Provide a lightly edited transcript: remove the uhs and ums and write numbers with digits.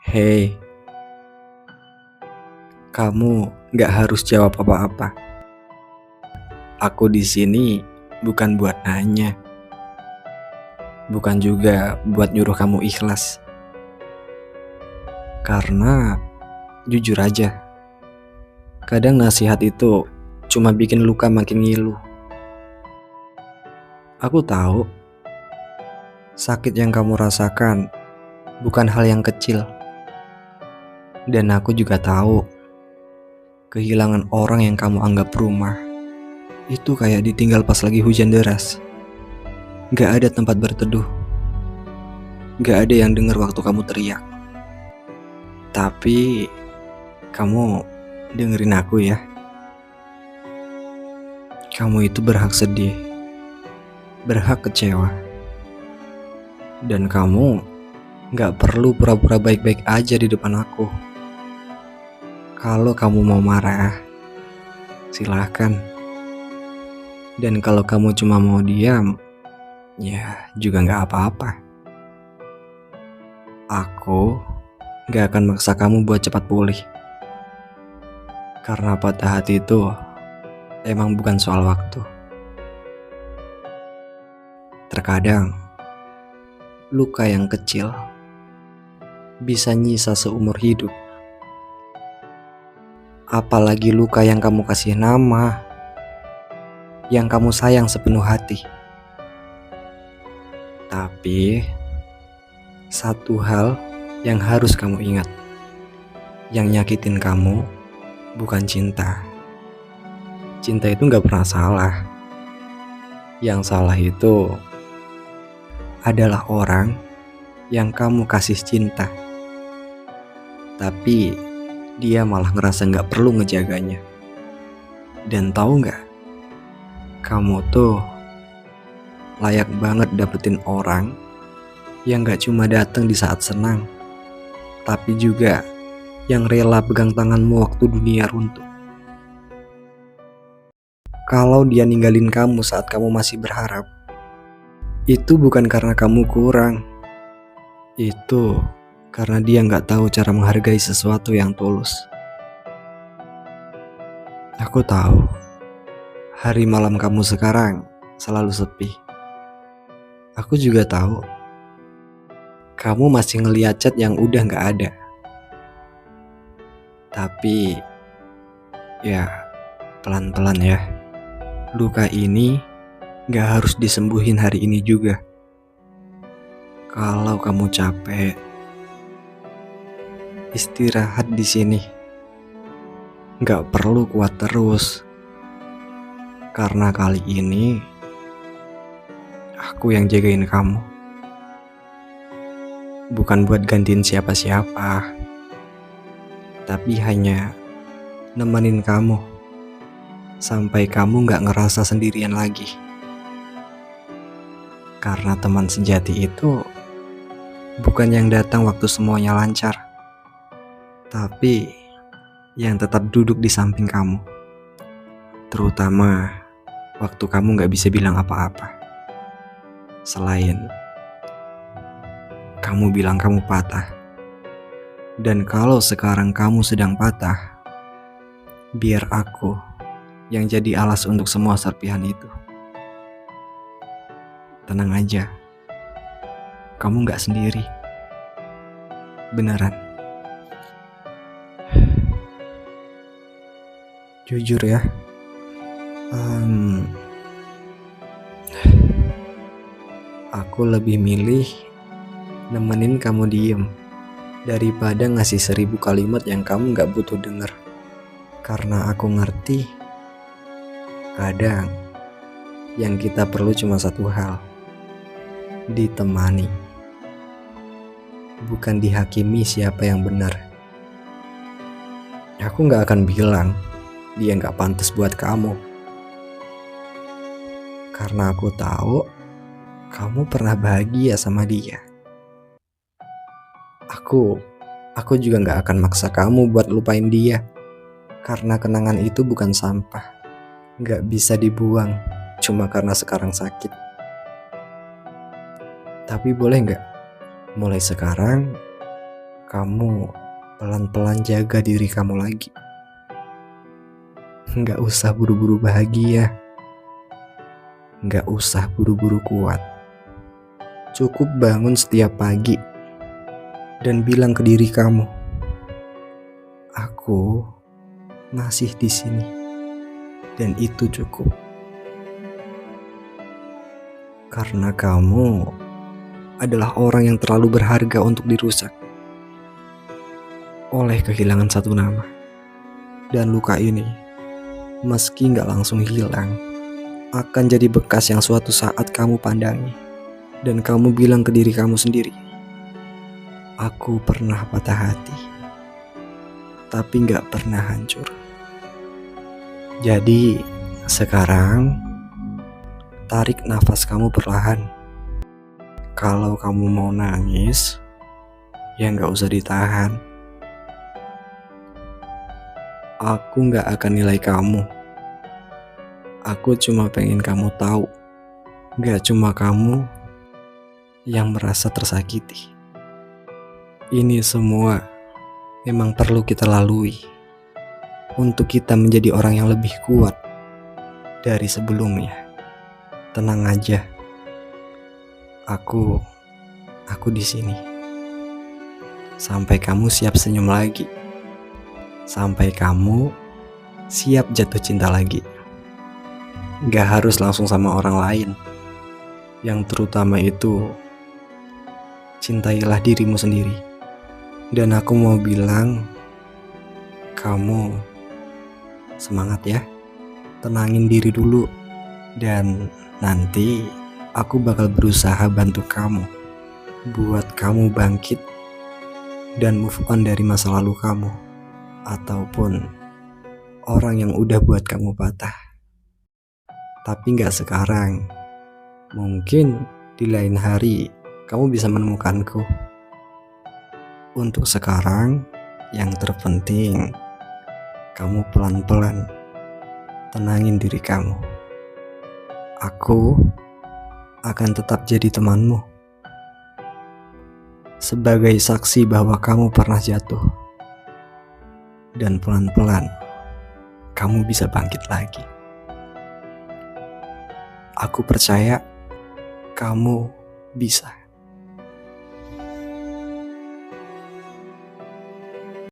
Hei, kamu nggak harus jawab apa-apa. Aku di sini bukan buat nanya, bukan juga buat nyuruh kamu ikhlas. Karena jujur aja, kadang nasihat itu cuma bikin luka makin ngilu. Aku tahu sakit yang kamu rasakan bukan hal yang kecil. Dan aku juga tahu kehilangan orang yang kamu anggap rumah itu kayak ditinggal pas lagi hujan deras. Gak ada tempat berteduh, gak ada yang dengar waktu kamu teriak. Tapi kamu dengerin aku ya. Kamu itu berhak sedih, berhak kecewa. Dan kamu gak perlu pura-pura baik-baik aja di depan aku. Kalau kamu mau marah, silahkan. Dan kalau kamu cuma mau diam, ya juga gak apa-apa. Aku gak akan maksa kamu buat cepat pulih. Karena patah hati itu emang bukan soal waktu. Terkadang luka yang kecil bisa nyisa seumur hidup. Apalagi luka yang kamu kasih nama, yang kamu sayang sepenuh hati. Tapi satu hal yang harus kamu ingat, yang nyakitin kamu bukan cinta. Cinta itu gak pernah salah. Yang salah itu adalah orang yang kamu kasih cinta, tapi dia malah ngerasa gak perlu ngejaganya. Dan tahu gak, kamu tuh layak banget dapetin orang yang gak cuma datang di saat senang, tapi juga yang rela pegang tanganmu waktu dunia runtuh. Kalau dia ninggalin kamu saat kamu masih berharap, itu bukan karena kamu kurang. Itu karena dia gak tahu cara menghargai sesuatu yang tulus. Aku tahu hari malam kamu sekarang selalu sepi. Aku juga tahu kamu masih ngeliat chat yang udah gak ada. Tapi ya pelan-pelan ya. Luka ini gak harus disembuhin hari ini juga. Kalau kamu capek, istirahat di sini. Gak perlu kuat terus. Karena kali ini aku yang jagain kamu. Bukan buat gantiin siapa-siapa, tapi hanya nemenin kamu sampai kamu gak ngerasa sendirian lagi. Karena teman sejati itu bukan yang datang waktu semuanya lancar, tapi yang tetap duduk di samping kamu. Terutama waktu kamu gak bisa bilang apa-apa. Selain kamu bilang kamu patah. Dan kalau sekarang kamu sedang patah, biar aku yang jadi alas untuk semua serpihan itu. Tenang aja, kamu gak sendiri. Beneran. Jujur ya, aku lebih milih nemenin kamu diem daripada ngasih 1000 kalimat yang kamu gak butuh denger. Karena aku ngerti, kadang yang kita perlu cuma satu hal, ditemani. Bukan dihakimi siapa yang benar. Aku gak akan bilang dia gak pantas buat kamu. Karena aku tahu kamu pernah bahagia sama dia. Aku juga gak akan maksa kamu buat lupain dia. Karena kenangan itu bukan sampah, gak bisa dibuang cuma karena sekarang sakit. Tapi boleh gak, mulai sekarang kamu pelan-pelan jaga diri kamu lagi. Nggak usah buru-buru bahagia. Nggak usah buru-buru kuat. Cukup bangun setiap pagi dan bilang ke diri kamu, aku masih di sini. Dan itu cukup. Karena kamu adalah orang yang terlalu berharga untuk dirusak oleh kehilangan satu nama. Dan luka ini, meski gak langsung hilang, akan jadi bekas yang suatu saat kamu pandangi. Dan kamu bilang ke diri kamu sendiri, aku pernah patah hati, tapi gak pernah hancur. Jadi sekarang tarik nafas kamu perlahan. Kalau kamu mau nangis, ya gak usah ditahan. Aku gak akan nilai kamu. Aku cuma pengen kamu tahu, gak cuma kamu yang merasa tersakiti. Ini semua memang perlu kita lalui untuk kita menjadi orang yang lebih kuat dari sebelumnya. Tenang aja. Aku di sini. Sampai kamu siap senyum lagi. Sampai kamu siap jatuh cinta lagi. Gak harus langsung sama orang lain. Yang terutama itu, cintailah dirimu sendiri. Dan aku mau bilang, kamu semangat ya. Tenangin diri dulu. Dan nanti aku bakal berusaha bantu kamu buat kamu bangkit dan move on dari masa lalu kamu, ataupun orang yang udah buat kamu patah. Tapi gak sekarang. Mungkin di lain hari kamu bisa menemukanku. Untuk sekarang, yang terpenting kamu pelan-pelan tenangin diri kamu. Aku akan tetap jadi temanmu, sebagai saksi bahwa kamu pernah jatuh. Dan pelan-pelan kamu bisa bangkit lagi. Aku percaya kamu bisa.